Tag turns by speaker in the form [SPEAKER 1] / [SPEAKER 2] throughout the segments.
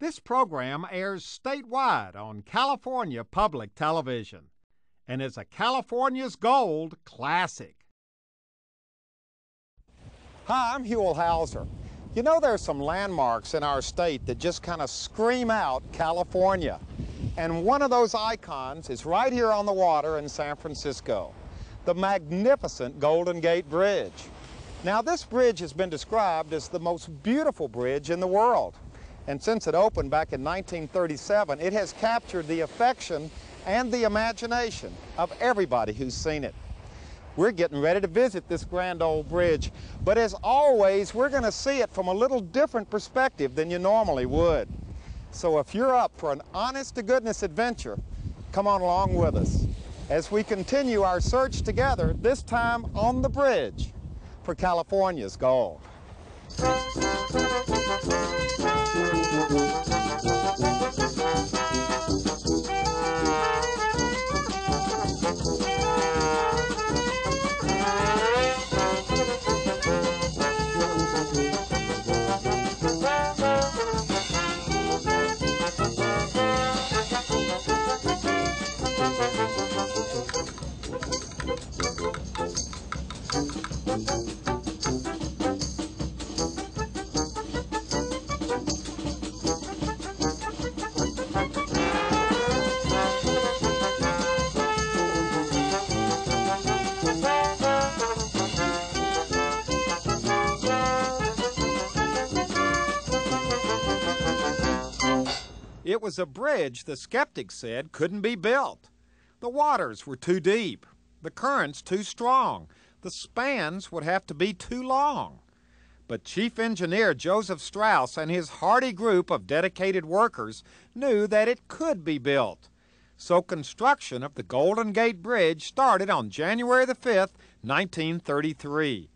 [SPEAKER 1] This program airs statewide on California Public Television and is a California's Gold classic. Hi, I'm Huell. You know, there's some landmarks in our state that just kind of scream out California. And one of those icons is right here on the water in San Francisco, the magnificent Golden Gate Bridge. Now, this bridge has been described as the most beautiful bridge in the world. And since it opened back in 1937, it has captured the affection and the imagination of everybody who's seen it. We're getting ready to visit this grand old bridge, but as always, we're going to see it from a little different perspective than you normally would. So if you're up for an honest-to-goodness adventure, come on along with us as we continue our search together, this time on the bridge for California's gold. It was a bridge the skeptics said couldn't be built. The waters were too deep, the currents too strong, the spans would have to be too long. But Chief Engineer Joseph Strauss and his hardy group of dedicated workers knew that it could be built. So construction of the Golden Gate Bridge started on January the 5th, 1933.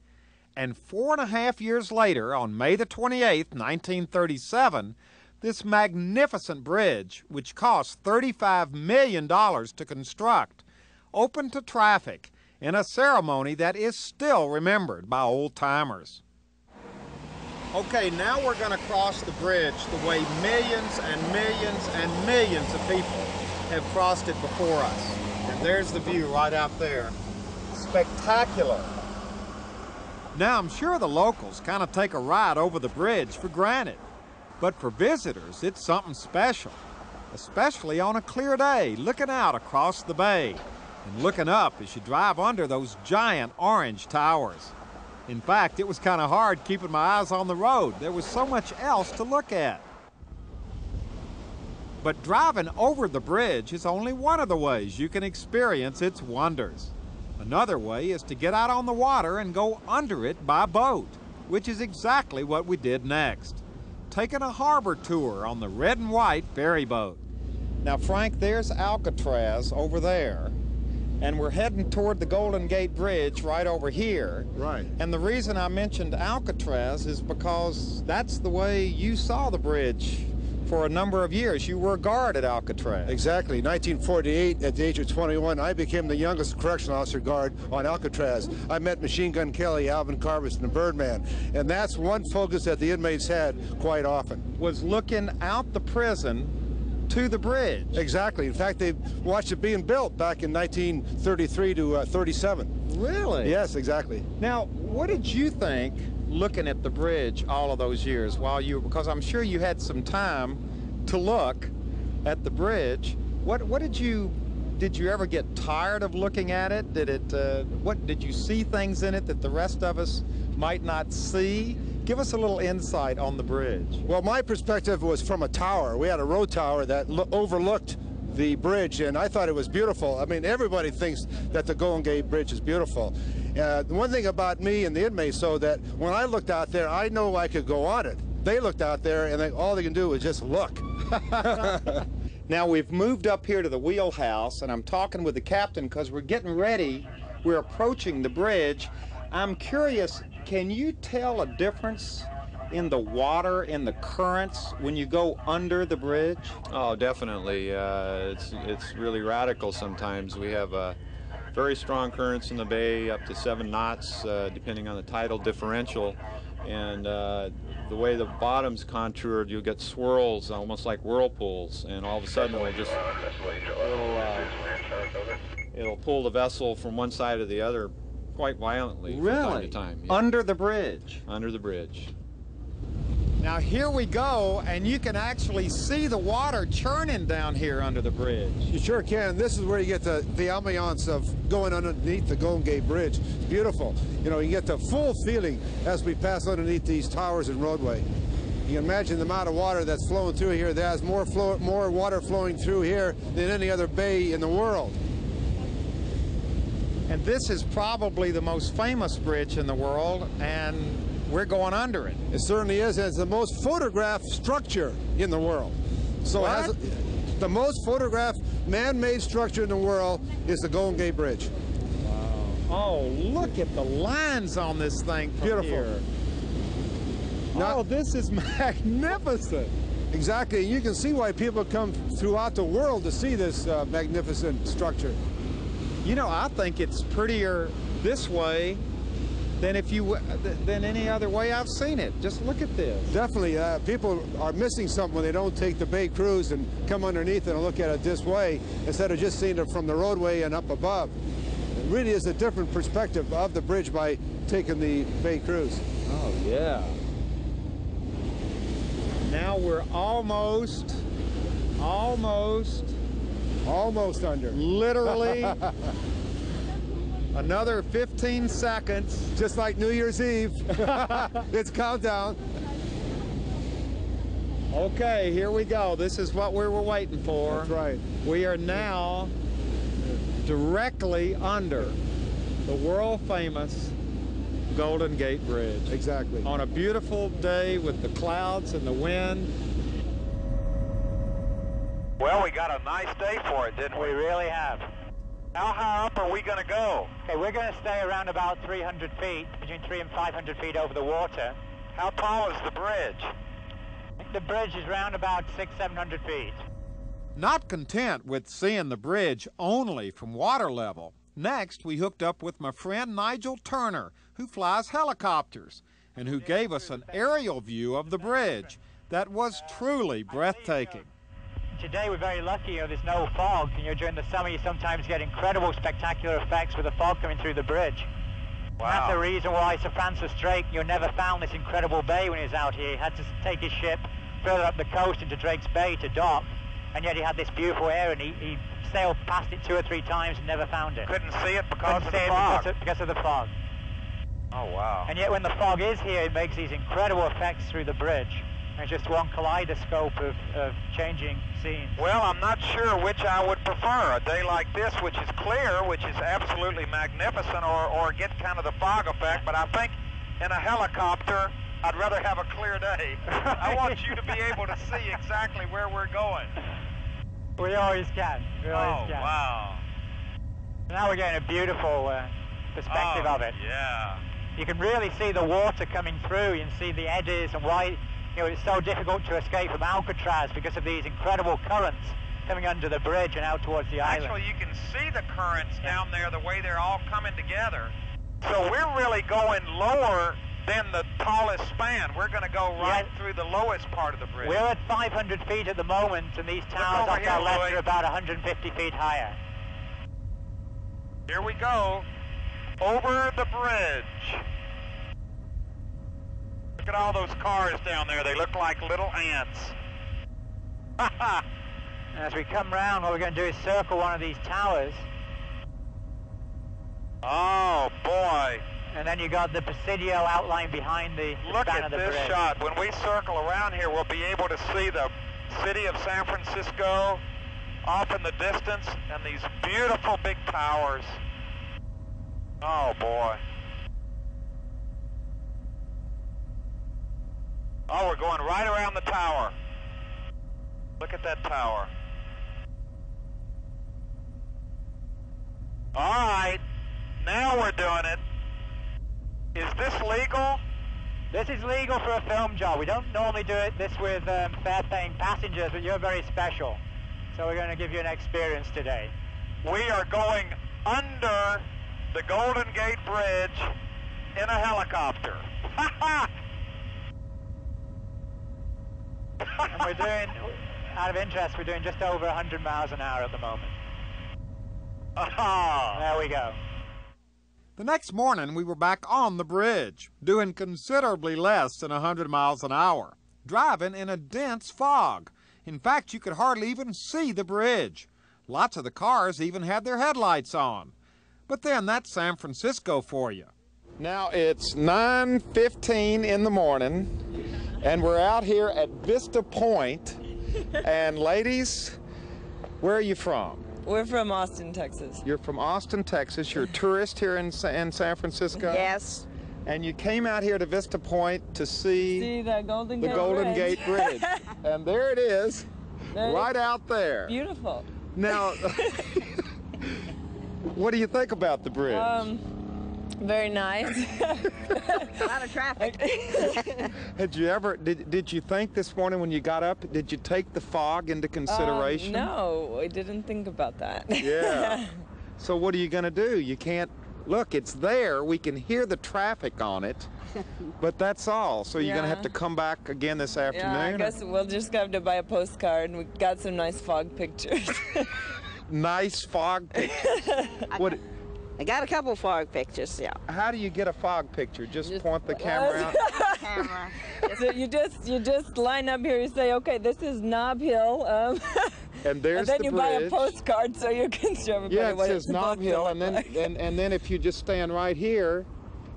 [SPEAKER 1] And 4.5 years later, on May the 28th, 1937, this magnificent bridge, which cost $35 million to construct, opened to traffic in a ceremony that is still remembered by old-timers. Okay, now we're going to cross the bridge the way millions and millions and millions of people have crossed it before us. And there's the view right out there. Spectacular. Now, I'm sure the locals kind of take a ride over the bridge for granted. But for visitors, it's something special, especially on a clear day, looking out across the bay and looking up as you drive under those giant orange towers. In fact, it was kind of hard keeping my eyes on the road. There was so much else to look at. But driving over the bridge is only one of the ways you can experience its wonders. Another way is to get out on the water and go under it by boat, which is exactly what we did next. Taking a harbor tour on the red and white ferry boat. Now, Frank, there's Alcatraz over there, and we're heading toward the Golden Gate Bridge right over here.
[SPEAKER 2] Right.
[SPEAKER 1] And the reason I mentioned Alcatraz is because that's the way you saw the bridge for a number of years. You were a guard at Alcatraz.
[SPEAKER 2] Exactly. 1948, at the age of 21, I became the youngest correctional officer guard on Alcatraz. I met Machine Gun Kelly, Alvin Carvis, and the Birdman. And that's one focus that the inmates had quite often.
[SPEAKER 1] Was looking out the prison to the bridge.
[SPEAKER 2] Exactly. In fact, they watched it being built back in 1933 to 37.
[SPEAKER 1] Really?
[SPEAKER 2] Yes, exactly.
[SPEAKER 1] Now, what did you think looking at the bridge all of those years while you, because I'm sure you had some time to look at the bridge. What did you ever get tired of looking at it? Did you see things in it that the rest of us might not see? Give us a little insight on the bridge.
[SPEAKER 2] Well, my perspective was from a tower. We had a road tower that overlooked the bridge, and I thought it was beautiful. I mean, everybody thinks that the Golden Gate Bridge is beautiful. The one thing about me and the inmates, so that when I looked out there, I know I could go on it. They looked out there, and all they can do is just look.
[SPEAKER 1] Now, we've moved up here to the wheelhouse, and I'm talking with the captain because we're getting ready. We're approaching the bridge. I'm curious, can you tell a difference in the water, in the currents, when you go under the bridge?
[SPEAKER 3] Oh, definitely. It's really radical sometimes. We have very strong currents in the bay, up to 7 knots, depending on the tidal differential. and the way the bottom's contoured, you'll get swirls, almost like whirlpools, and all of a sudden it'll pull the vessel from one side to the other quite violently from time to time. Yeah.
[SPEAKER 4] Under the bridge?
[SPEAKER 3] Under the bridge.
[SPEAKER 1] Now here we go, and you can actually see the water churning down here under the bridge.
[SPEAKER 2] You sure can. This is where you get the ambiance of going underneath the Golden Gate Bridge. It's beautiful. You know, you get the full feeling as we pass underneath these towers and roadway. You can imagine the amount of water that's flowing through here. There's more water flowing through here than any other bay in the world.
[SPEAKER 1] And this is probably the most famous bridge in the world, and we're going under it.
[SPEAKER 2] It certainly is, and it's the most photographed structure in the world. So it has the most photographed man-made structure in the world is the Golden Gate Bridge.
[SPEAKER 1] Wow. Oh, look at the lines on this thing from
[SPEAKER 2] Beautiful.
[SPEAKER 1] here. Oh, this is magnificent.
[SPEAKER 2] Exactly. You can see why people come throughout the world to see this magnificent structure.
[SPEAKER 1] You know, I think it's prettier this way than any other way I've seen it. Just look at this.
[SPEAKER 2] Definitely, people are missing something when they don't take the bay cruise and come underneath and look at it this way instead of just seeing it from the roadway and up above. It really is a different perspective of the bridge by taking the bay cruise.
[SPEAKER 1] Oh yeah. Now we're almost
[SPEAKER 2] under.
[SPEAKER 1] Literally another 15 seconds.
[SPEAKER 2] Just like New Year's Eve. It's countdown.
[SPEAKER 1] Okay, here we go. This is what we were waiting for.
[SPEAKER 2] That's right.
[SPEAKER 1] We are now directly under the world famous Golden Gate Bridge.
[SPEAKER 2] Exactly.
[SPEAKER 1] On a beautiful day with the clouds and the wind.
[SPEAKER 5] Well, we got a nice day for it, didn't we?
[SPEAKER 6] We really have.
[SPEAKER 5] How high up are we going to go?
[SPEAKER 6] Okay, we're going to stay around about 300 feet, between 300 and 500 feet over the water.
[SPEAKER 5] How tall is the bridge?
[SPEAKER 6] I think the bridge is around about 600-700 feet.
[SPEAKER 1] Not content with seeing the bridge only from water level, next we hooked up with my friend Nigel Turner, who flies helicopters, and who gave us an aerial view of the bridge that was truly breathtaking.
[SPEAKER 6] Today we're very lucky, there's no fog. During the summer you sometimes get incredible spectacular effects with the fog coming through the bridge.
[SPEAKER 5] Wow.
[SPEAKER 6] And that's the reason why Sir Francis Drake never found this incredible bay when he was out here. He had to take his ship further up the coast into Drake's Bay to dock, and yet he had this beautiful area, and he sailed past it 2 or 3 times and never found it.
[SPEAKER 5] Couldn't see it because of the
[SPEAKER 6] Couldn't see it
[SPEAKER 5] fog.
[SPEAKER 6] because of the fog.
[SPEAKER 5] Oh, wow.
[SPEAKER 6] And yet when the fog is here, it makes these incredible effects through the bridge. It's just one kaleidoscope of changing scenes.
[SPEAKER 5] Well, I'm not sure which I would prefer. A day like this, which is clear, which is absolutely magnificent, or get kind of the fog effect. But I think in a helicopter, I'd rather have a clear day. I want you to be able to see exactly where we're going.
[SPEAKER 6] We always can. We always can.
[SPEAKER 5] Wow.
[SPEAKER 6] Now we're getting a beautiful perspective of it.
[SPEAKER 5] Yeah.
[SPEAKER 6] You can really see the water coming through. You can see the eddies and why it's so difficult to escape from Alcatraz because of these incredible currents coming under the bridge and out towards the island.
[SPEAKER 5] Actually, you can see the currents down there, the way they're all coming together. So we're really going lower than the tallest span. We're going to go right through the lowest part of the bridge.
[SPEAKER 6] We're at 500 feet at the moment, and these towers on our left are about 150 feet higher.
[SPEAKER 5] Here we go, over the bridge. Look at all those cars down there. They look like little ants.
[SPEAKER 6] As we come round, what we're going to do is circle one of these towers.
[SPEAKER 5] Oh, boy.
[SPEAKER 6] And then you got the Presidio outlined behind the span of the bridge.
[SPEAKER 5] Look at this shot. When we circle around here, we'll be able to see the city of San Francisco off in the distance and these beautiful big towers. Oh, boy. Oh, we're going right around the tower. Look at that tower. All right, now we're doing it. Is this legal?
[SPEAKER 6] This is legal for a film job. We don't normally do this with fare-paying passengers, but you're very special. So we're going to give you an experience today.
[SPEAKER 5] We are going under the Golden Gate Bridge in a helicopter.
[SPEAKER 6] And we're doing, out of interest, we're doing just over 100 miles an hour at the moment.
[SPEAKER 5] Oh.
[SPEAKER 6] There we go.
[SPEAKER 1] The next morning, we were back on the bridge, doing considerably less than 100 miles an hour, driving in a dense fog. In fact, you could hardly even see the bridge. Lots of the cars even had their headlights on. But then, that's San Francisco for you. Now it's 9:15 in the morning, and we're out here at Vista Point. And ladies, where are you from?
[SPEAKER 4] We're from Austin, Texas.
[SPEAKER 1] You're from Austin, Texas. You're a tourist here in San Francisco?
[SPEAKER 4] Yes.
[SPEAKER 1] And you came out here to Vista Point to see
[SPEAKER 4] the Golden Gate
[SPEAKER 1] Golden
[SPEAKER 4] Bridge.
[SPEAKER 1] Gate Bridge. And there it is, right out there.
[SPEAKER 4] Beautiful.
[SPEAKER 1] Now, what do you think about the bridge?
[SPEAKER 4] Very nice.
[SPEAKER 7] A lot of traffic.
[SPEAKER 1] Had you ever, did you think this morning when you got up, did you take the fog into consideration?
[SPEAKER 4] No, I didn't think about that.
[SPEAKER 1] Yeah. So what are you going to do? You can't, look, it's there. We can hear the traffic on it, but that's all. So you're going to have to come back again this afternoon?
[SPEAKER 4] Yeah, I guess we'll just have to buy a postcard, and we got some nice fog pictures.
[SPEAKER 1] Nice fog pictures. What?
[SPEAKER 7] I got a couple fog pictures, yeah.
[SPEAKER 1] How do you get a fog picture? Just point the camera out?
[SPEAKER 7] Camera.
[SPEAKER 4] So you just line up here. You say, okay, this is Nob Hill.
[SPEAKER 1] And there's
[SPEAKER 4] and then
[SPEAKER 1] the
[SPEAKER 4] you
[SPEAKER 1] bridge.
[SPEAKER 4] buy a postcard so you can show everybody
[SPEAKER 1] Yeah, it
[SPEAKER 4] what
[SPEAKER 1] says
[SPEAKER 4] it's supposed
[SPEAKER 1] Nob
[SPEAKER 4] to
[SPEAKER 1] Hill,
[SPEAKER 4] look
[SPEAKER 1] and then
[SPEAKER 4] like.
[SPEAKER 1] and then if you just stand right here,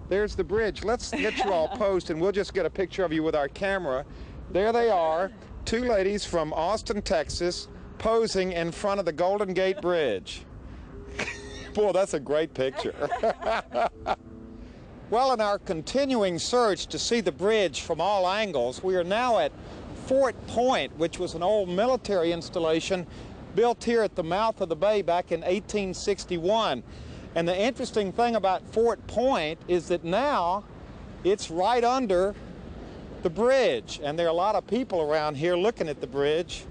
[SPEAKER 1] there's the bridge. Let's get you all posed, and we'll just get a picture of you with our camera. There they are, two ladies from Austin, Texas, posing in front of the Golden Gate Bridge. Boy, that's a great picture. Well, in our continuing search to see the bridge from all angles, we are now at Fort Point, which was an old military installation built here at the mouth of the bay back in 1861. And the interesting thing about Fort Point is that now it's right under the bridge, and there are a lot of people around here looking at the bridge.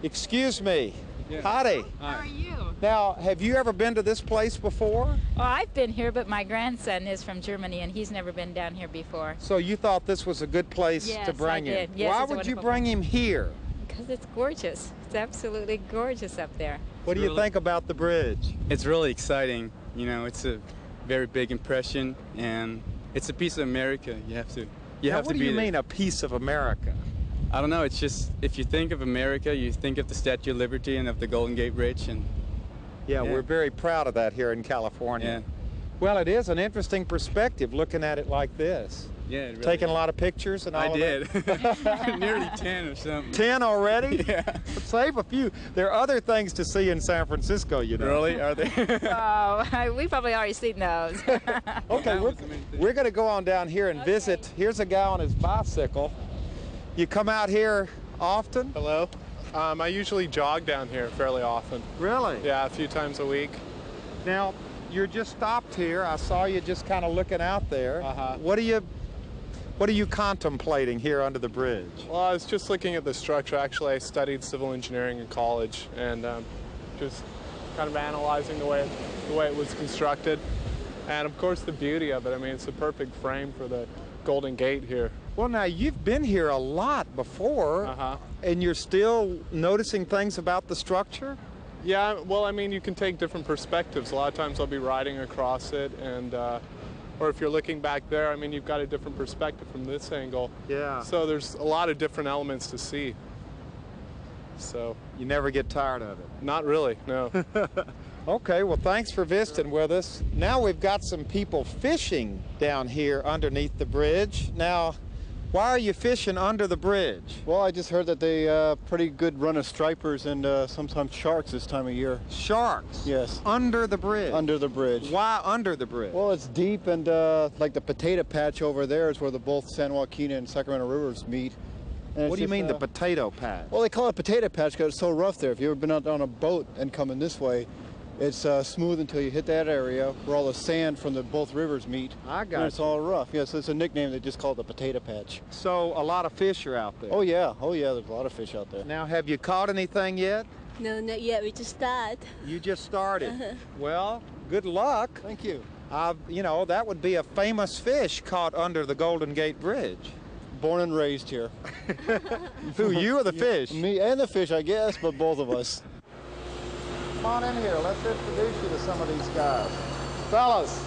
[SPEAKER 1] Excuse me.
[SPEAKER 8] Yeah.
[SPEAKER 1] Howdy.
[SPEAKER 8] How are you?
[SPEAKER 1] Now, have you ever been to this place before?
[SPEAKER 8] Well, I've been here, but my grandson is from Germany, and he's never been down here before.
[SPEAKER 1] So you thought this was a good place
[SPEAKER 8] Yes,
[SPEAKER 1] to bring
[SPEAKER 8] I did.
[SPEAKER 1] him?
[SPEAKER 8] Yes,
[SPEAKER 1] Why
[SPEAKER 8] it's a
[SPEAKER 1] would you
[SPEAKER 8] wonderful
[SPEAKER 1] bring him here?
[SPEAKER 8] Because it's gorgeous. It's absolutely gorgeous up there.
[SPEAKER 1] What do you
[SPEAKER 9] Really?
[SPEAKER 1] think about the bridge?
[SPEAKER 9] It's really exciting. You know, it's a very big impression, and it's a piece of America. You have to be
[SPEAKER 1] What do you
[SPEAKER 9] there.
[SPEAKER 1] mean, a piece of America?
[SPEAKER 9] I don't know. It's just, if you think of America, you think of the Statue of Liberty and of the Golden Gate Bridge, and
[SPEAKER 1] Yeah,
[SPEAKER 9] Yeah.
[SPEAKER 1] we're very proud of that here in California.
[SPEAKER 9] Yeah.
[SPEAKER 1] Well, it is an interesting perspective looking at it like this.
[SPEAKER 9] yeah, it really
[SPEAKER 1] Taking a
[SPEAKER 9] is.
[SPEAKER 1] lot of pictures and all
[SPEAKER 9] I
[SPEAKER 1] of
[SPEAKER 9] did.
[SPEAKER 1] that?
[SPEAKER 9] Nearly 10 or something.
[SPEAKER 1] 10 already?
[SPEAKER 9] Yeah.
[SPEAKER 1] Save a few. There are other things to see in San Francisco, you know.
[SPEAKER 9] Really? Are they?
[SPEAKER 8] Oh, we've probably already seen those.
[SPEAKER 1] Okay,
[SPEAKER 9] That was amazing.
[SPEAKER 1] we're going to go on down here and visit. Here's a guy on his bicycle. You come out here often?
[SPEAKER 10] Hello. I usually jog down here fairly often.
[SPEAKER 1] Really?
[SPEAKER 10] Yeah, a few times a week.
[SPEAKER 1] Now, you're just stopped here. I saw you just kind of looking out there.
[SPEAKER 10] Uh-huh.
[SPEAKER 1] What are you contemplating here under the bridge?
[SPEAKER 10] Well, I was just looking at the structure. Actually, I studied civil engineering in college, and just kind of analyzing the way it was constructed, and of course the beauty of it. I mean, it's a perfect frame for the Golden Gate here.
[SPEAKER 1] Well, now, you've been here a lot before,
[SPEAKER 10] Uh-huh.
[SPEAKER 1] and you're still noticing things about the structure?
[SPEAKER 10] Yeah, well, I mean, you can take different perspectives. A lot of times I'll be riding across it, and or if you're looking back there, I mean, you've got a different perspective from this angle.
[SPEAKER 1] Yeah.
[SPEAKER 10] So there's a lot of different elements to see. So,
[SPEAKER 1] You never get tired of it.
[SPEAKER 10] not really, no.
[SPEAKER 1] Okay, well, thanks for visiting with us. Now we've got some people fishing down here underneath the bridge. Now, why are you fishing under the bridge?
[SPEAKER 11] Well, I just heard that they pretty good run of stripers and sometimes sharks this time of year.
[SPEAKER 1] Sharks?
[SPEAKER 11] Yes.
[SPEAKER 1] Under the bridge?
[SPEAKER 11] Under the bridge.
[SPEAKER 1] Why under the bridge?
[SPEAKER 11] Well, it's deep, and like the potato patch over there is where both San Joaquin and Sacramento rivers meet. And
[SPEAKER 1] What
[SPEAKER 11] it's
[SPEAKER 1] do you
[SPEAKER 11] just,
[SPEAKER 1] mean the potato patch?
[SPEAKER 11] Well, they call it potato patch because it's so rough there. If you've ever been out on a boat and coming this way, it's smooth until you hit that area where all the sand from both rivers meet.
[SPEAKER 1] I got
[SPEAKER 11] And it's
[SPEAKER 1] you.
[SPEAKER 11] all rough. Yes, it's a nickname. They just call it the potato patch.
[SPEAKER 1] So a lot of fish are out there.
[SPEAKER 11] Oh yeah, there's a lot of fish out there.
[SPEAKER 1] Now, have you caught anything yet?
[SPEAKER 12] No, not yet. We just started.
[SPEAKER 1] You just started. Well, good luck.
[SPEAKER 11] Thank you.
[SPEAKER 1] You know, that would be a famous fish caught under the Golden Gate Bridge.
[SPEAKER 11] born and raised here.
[SPEAKER 1] Who, you or the fish?
[SPEAKER 11] Me and the fish, I guess, but both of us.
[SPEAKER 1] Come on in here. Let's introduce you to some of these guys. Fellas,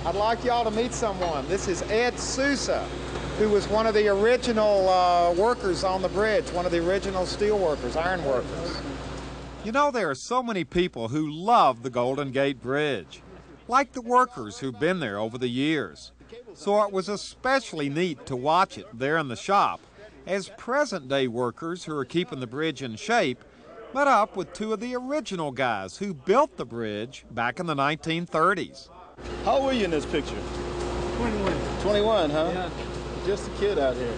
[SPEAKER 1] I'd like y'all to meet someone. This is Ed Souza, who was one of the original workers on the bridge, one of the original steel workers, iron workers. You know, there are so many people who love the Golden Gate Bridge, like the workers who've been there over the years. So it was especially neat to watch it there in the shop as present-day workers who are keeping the bridge in shape met up with two of the original guys who built the bridge back in the 1930s.
[SPEAKER 13] How old were you in this picture?
[SPEAKER 14] 21.
[SPEAKER 13] 21, huh?
[SPEAKER 14] Yeah.
[SPEAKER 13] Just a kid out here.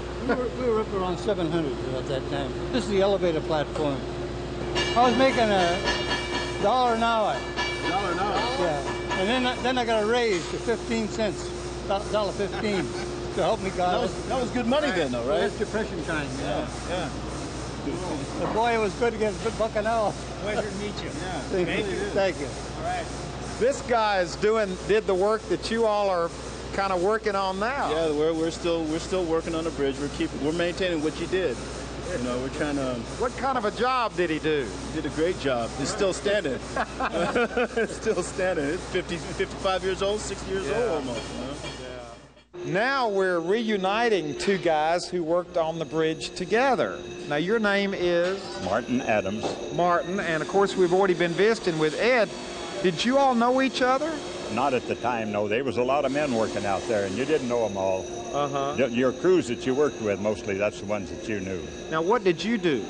[SPEAKER 14] We were up around 700 at that time. This is the elevator platform. I was making $1 an hour.
[SPEAKER 13] $1 an hour?
[SPEAKER 14] Yeah. And then I got a raise to 15 cents, $1.15 to help me God.
[SPEAKER 13] That was good money then, though, right?
[SPEAKER 14] That's depression time, yeah.
[SPEAKER 13] Yeah.
[SPEAKER 14] But boy, it was good to get a $1 an hour.
[SPEAKER 13] Pleasure to meet you. Yeah.
[SPEAKER 14] Thank you. Thank you.
[SPEAKER 13] All right.
[SPEAKER 1] This guy did the work that you all are kind of working on now.
[SPEAKER 13] Yeah, we're still working on the bridge. We're maintaining what you did. You know, we're trying to.
[SPEAKER 1] What kind of a job did he do?
[SPEAKER 13] He did a great job. He's still standing. Still standing. It's 55 years old, 60 years old almost. You know?
[SPEAKER 1] Yeah. Now we're reuniting two guys who worked on the bridge together. Now your name is?
[SPEAKER 15] Martin Adams.
[SPEAKER 1] Martin, and of course we've already been visiting with Ed. Did you all know each other?
[SPEAKER 15] Not at the time, no. There was a lot of men working out there, and you didn't know them all. Your crews that you worked with, mostly, that's the ones that you knew.
[SPEAKER 1] Now, what did you do?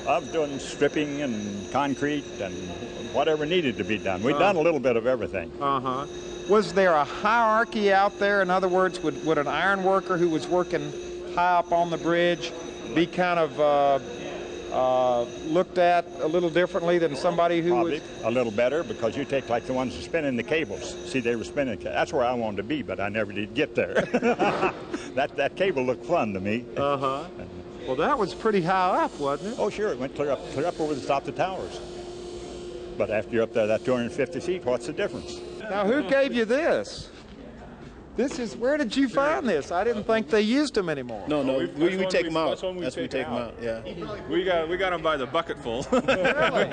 [SPEAKER 15] I was doing stripping and concrete and whatever needed to be done. We'd done a little bit of everything.
[SPEAKER 1] Was there a hierarchy out there? In other words, would an iron worker who was working high up on the bridge be kind of looked at a little differently than somebody who
[SPEAKER 15] Probably a little better, because you take like the ones that spinning the cables. See, they were spinning. That's where I wanted to be, but I never did get there. that cable looked fun to me.
[SPEAKER 1] Well, that was pretty high up, wasn't it?
[SPEAKER 15] Oh, sure. It went clear up over the top of the towers. But after you're up there, that 250 feet, what's the difference?
[SPEAKER 1] Now, who gave you this? Where did you find this? I didn't think they used them anymore.
[SPEAKER 13] No, we take them out. That's when we take them out. Yeah.
[SPEAKER 3] We got them by the bucketful.
[SPEAKER 1] Really?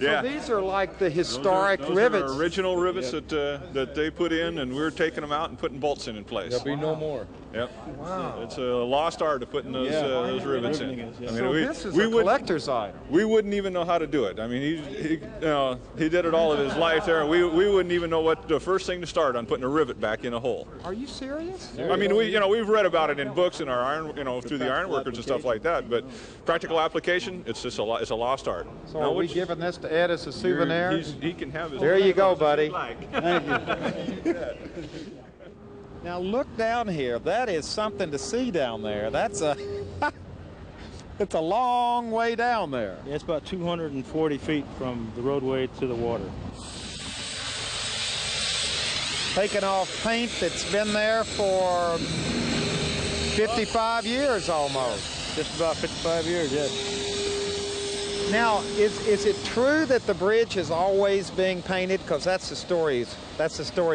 [SPEAKER 3] Yeah.
[SPEAKER 1] So these are like the historic rivets.
[SPEAKER 3] Are original rivets that they put in, and we're taking them out and putting bolts in place.
[SPEAKER 13] There'll be no more.
[SPEAKER 3] Yep.
[SPEAKER 1] Wow.
[SPEAKER 3] It's a lost art of putting those rivets in. I mean,
[SPEAKER 1] so this is a collector's item.
[SPEAKER 3] We wouldn't even know how to do it. I mean, he did it all of his life there. We wouldn't even know what the first thing to start on putting a rivet back in a hole.
[SPEAKER 1] Are you serious?
[SPEAKER 3] I mean, we've read about it in books in our iron, through the ironworkers and stuff like that. But practical application, it's just it's a lost art.
[SPEAKER 1] So are we giving this to Ed as a souvenir?
[SPEAKER 3] He can have his.
[SPEAKER 1] There you go, buddy.
[SPEAKER 14] Thank you.
[SPEAKER 1] Now look down here. That is something to see down there. That's it's a long way down there.
[SPEAKER 16] Yeah, it's about 240 feet from the roadway to the water.
[SPEAKER 1] Taking off paint that's been there for 55 years almost.
[SPEAKER 16] Just about 55 years, yes.
[SPEAKER 1] Now, is it true that the bridge is always being painted? Because that's the story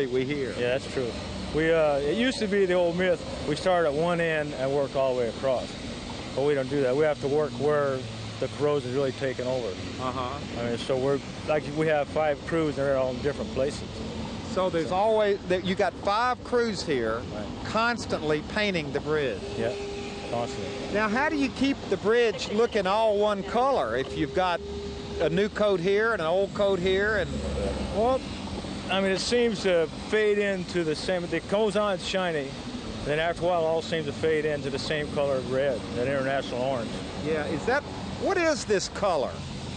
[SPEAKER 1] we hear.
[SPEAKER 16] Yeah, that's true. It used to be the old myth, we start at one end and work all the way across. But we don't do that. We have to work where the corrosion is really taking over. I mean, so we have 5 crews, and they're all in different places.
[SPEAKER 1] So there's always, you got 5 crews here constantly painting the bridge.
[SPEAKER 16] Yeah, constantly.
[SPEAKER 1] Now, how do you keep the bridge looking all one color if you've got a new coat here and an old coat here?
[SPEAKER 16] Well, I mean, it seems to fade into the same. It goes on shiny, then after a while, it all seems to fade into the same color of red, that international orange.
[SPEAKER 1] Yeah, what is this color?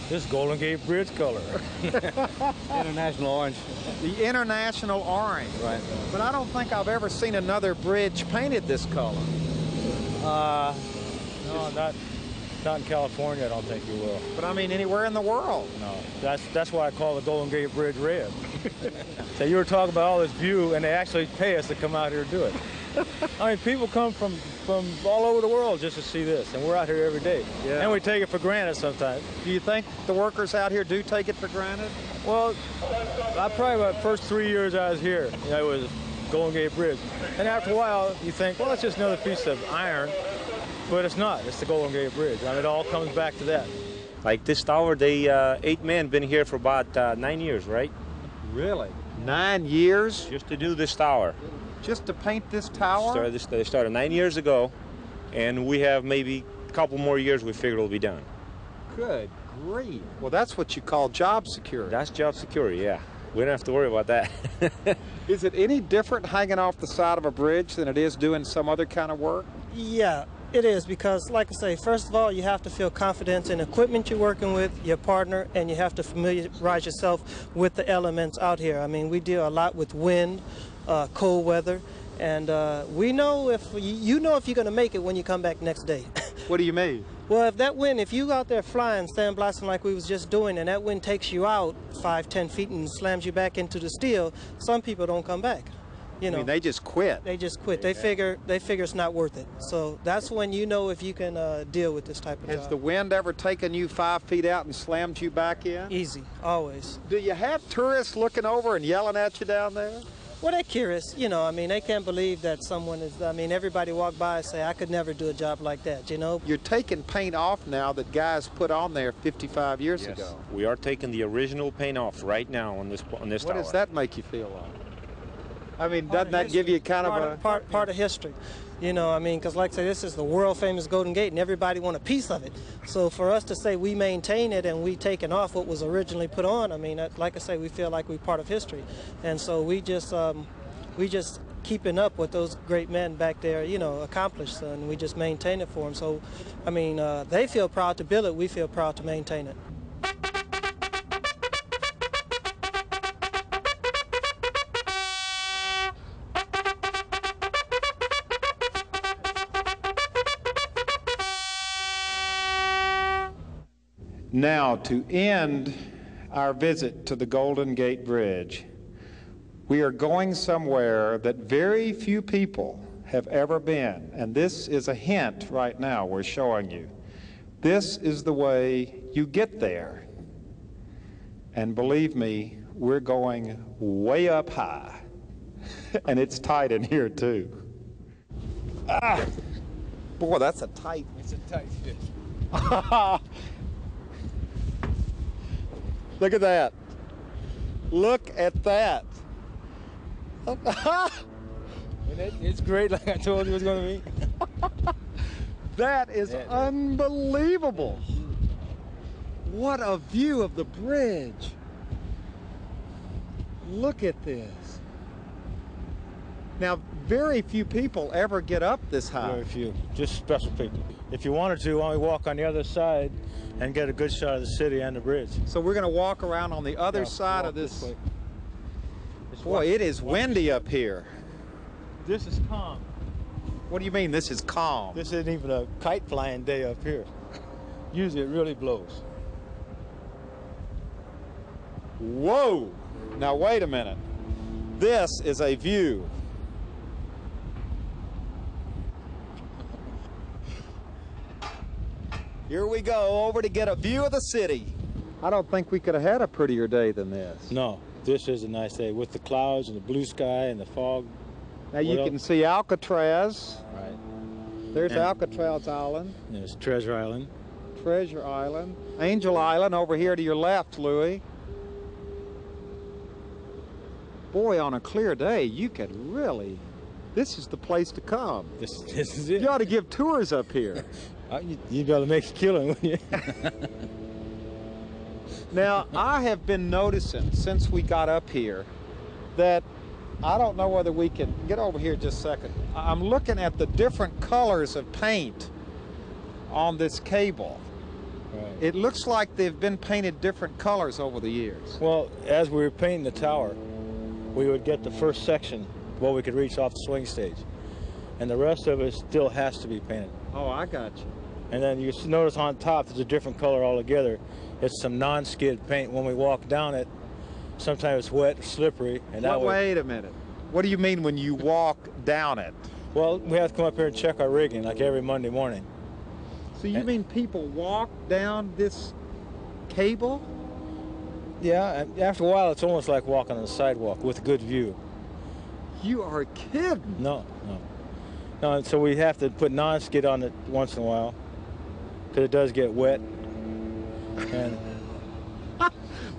[SPEAKER 16] This Golden Gate Bridge color. International orange.
[SPEAKER 1] The international orange.
[SPEAKER 16] Right.
[SPEAKER 1] But I don't think I've ever seen another bridge painted this color.
[SPEAKER 16] No, not in California, I don't think you will.
[SPEAKER 1] But I mean anywhere in the world.
[SPEAKER 16] No, that's why I call the Golden Gate Bridge red. So you were talking about all this view, and they actually pay us to come out here and do it. I mean, people come from all over the world just to see this, and we're out here every day.
[SPEAKER 1] Yeah.
[SPEAKER 16] And we take it for granted sometimes.
[SPEAKER 1] Do you think the workers out here do take it for granted?
[SPEAKER 16] Well, probably the first 3 years I was here, it was Golden Gate Bridge. And after a while, you think, well, it's just another piece of iron. But it's not. It's the Golden Gate Bridge. I mean, it all comes back to that.
[SPEAKER 17] Like this tower, they 8 men been here for about 9 years, right?
[SPEAKER 1] Really? 9 years?
[SPEAKER 17] Just to do this tower.
[SPEAKER 1] Just to paint this tower?
[SPEAKER 17] They started 9 years ago, and we have maybe a couple more years we figure it'll be done.
[SPEAKER 1] Good grief. Well, that's what you call job security.
[SPEAKER 17] That's job security, yeah. We don't have to worry about that.
[SPEAKER 1] Is it any different hanging off the side of a bridge than it is doing some other kind of work?
[SPEAKER 18] Yeah, it is, because like I say, first of all, you have to feel confidence in the equipment you're working with, your partner, and you have to familiarize yourself with the elements out here. I mean, we deal a lot with wind, cold weather, and we know if you know if you're going to make it when you come back next day.
[SPEAKER 1] What do you mean?
[SPEAKER 18] Well, if that wind, if you out there flying, sandblasting like we was just doing, and that wind takes you out 5-10 feet and slams you back into the steel, some people don't come back. You know,
[SPEAKER 1] I mean, they just quit.
[SPEAKER 18] They just quit. They figure it's not worth it. So that's when you know if you can deal with this type of job.
[SPEAKER 1] Has the wind ever taken you 5 feet out and slammed you back in?
[SPEAKER 18] Easy, always.
[SPEAKER 1] Do you have tourists looking over and yelling at you down there?
[SPEAKER 18] Well, they're curious, you know. I mean, they can't believe that someone is. I mean, everybody walk by and say, "I could never do a job like that," you know.
[SPEAKER 1] You're taking paint off now that guys put on there 55 years ago.
[SPEAKER 17] We are taking the original paint off right now on this tower.
[SPEAKER 1] What does that make you feel like? I mean, doesn't that give you kind of a
[SPEAKER 18] part of history? You know, I mean, because like I say, this is the world famous Golden Gate, and everybody want a piece of it. So for us to say we maintain it and we taking off what was originally put on, I mean, like I say, we feel like we're part of history, and so we just keeping up what those great men back there, you know, accomplished, and we just maintain it for them. So, I mean, they feel proud to build it. We feel proud to maintain it.
[SPEAKER 1] Now, to end our visit to the Golden Gate Bridge, we are going somewhere that very few people have ever been, and this is a hint right now we're showing you. This is the way you get there. And believe me, we're going way up high, and it's tight in here too. Ah! Boy, that's a tight...
[SPEAKER 16] It's a tight fit.
[SPEAKER 1] Look at that. Look at that.
[SPEAKER 16] It's great, like I told you it was going to be.
[SPEAKER 1] That is unbelievable. What a view of the bridge. Look at this. Now, very few people ever get up this high.
[SPEAKER 16] Very few, just special people. If you wanted to, why don't we walk on the other side and get a good shot of the city and the bridge.
[SPEAKER 1] So we're going to walk around on the other side of this. Boy, it is windy up here.
[SPEAKER 16] This is calm.
[SPEAKER 1] What do you mean this is calm?
[SPEAKER 16] This isn't even a kite flying day up here. Usually it really blows.
[SPEAKER 1] Whoa! Now wait a minute. This is a view. Here we go, over to get a view of the city. I don't think we could have had a prettier day than this.
[SPEAKER 16] No, this is a nice day with the clouds and the blue sky and the fog.
[SPEAKER 1] Now you can see Alcatraz.
[SPEAKER 16] Right.
[SPEAKER 1] There's Alcatraz Island.
[SPEAKER 16] There's Treasure Island.
[SPEAKER 1] Treasure Island. Angel Island over here to your left, Louis. Boy, on a clear day, you could really, this is the place to come.
[SPEAKER 16] This is it.
[SPEAKER 1] You ought to give tours up here.
[SPEAKER 16] You better make a killing, wouldn't you?
[SPEAKER 1] Now, I have been noticing since we got up here that I don't know whether we can get over here just a second. I'm looking at the different colors of paint on this cable.
[SPEAKER 16] Right.
[SPEAKER 1] It looks like they've been painted different colors over the years.
[SPEAKER 16] Well, as we were painting the tower, we would get the first section what we could reach off the swing stage, and the rest of it still has to be painted.
[SPEAKER 1] Oh, I got you.
[SPEAKER 16] And then you notice on top there's a different color altogether. It's some non-skid paint. When we walk down it, sometimes it's wet, slippery, and that
[SPEAKER 1] wait a minute. What do you mean when you walk down it?
[SPEAKER 16] Well, we have to come up here and check our rigging like every Monday morning.
[SPEAKER 1] So you mean people walk down this cable?
[SPEAKER 16] Yeah, after a while it's almost like walking on the sidewalk with a good view.
[SPEAKER 1] You are kidding.
[SPEAKER 16] No, no. No, so we have to put non-skid on it once in a while because it does get wet. And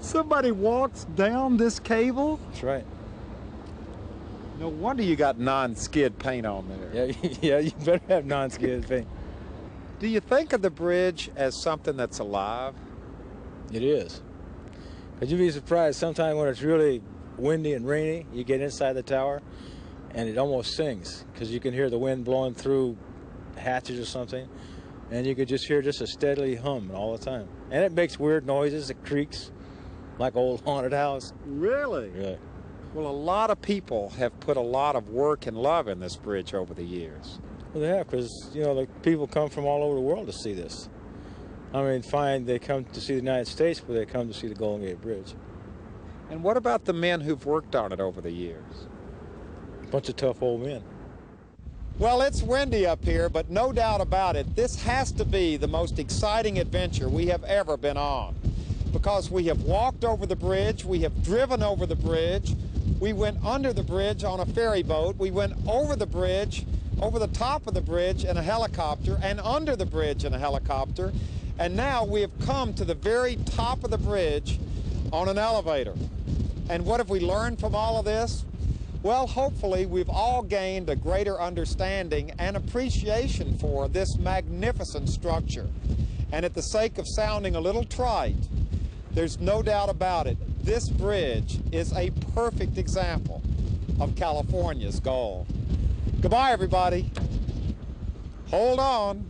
[SPEAKER 1] somebody walks down this cable?
[SPEAKER 16] That's right.
[SPEAKER 1] No wonder you got non-skid paint on there.
[SPEAKER 16] Yeah, yeah, you better have non-skid paint.
[SPEAKER 1] Do you think of the bridge as something that's alive?
[SPEAKER 16] It is. But you'd be surprised sometimes when it's really windy and rainy, you get inside the tower and it almost sings because you can hear the wind blowing through hatches or something, and you could just hear just a steadily hum all the time. And it makes weird noises, it creaks like an old haunted house.
[SPEAKER 1] Really?
[SPEAKER 16] Yeah.
[SPEAKER 1] Well, a lot of people have put a lot of work and love in this bridge over the years.
[SPEAKER 16] Well, they have, because, you know, the people come from all over the world to see this. I mean, fine, they come to see the United States, but they come to see the Golden Gate Bridge.
[SPEAKER 1] And what about the men who've worked on it over the years?
[SPEAKER 16] A bunch of tough old men.
[SPEAKER 1] Well, it's windy up here, but no doubt about it, this has to be the most exciting adventure we have ever been on. Because we have walked over the bridge, we have driven over the bridge, we went under the bridge on a ferry boat, we went over the bridge, over the top of the bridge in a helicopter, and under the bridge in a helicopter, and now we have come to the very top of the bridge on an elevator. And what have we learned from all of this? Well, hopefully we've all gained a greater understanding and appreciation for this magnificent structure. And at the sake of sounding a little trite, there's no doubt about it, this bridge is a perfect example of California's gold. Goodbye, everybody. Hold on.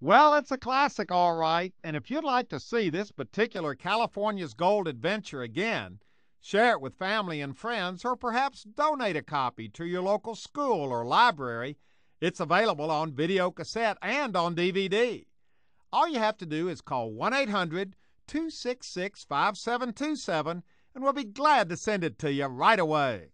[SPEAKER 1] Well, it's a classic, all right, and if you'd like to see this particular California's Gold adventure again, share it with family and friends, or perhaps donate a copy to your local school or library. It's available on video cassette and on DVD. All you have to do is call 1-800-266-5727, and we'll be glad to send it to you right away.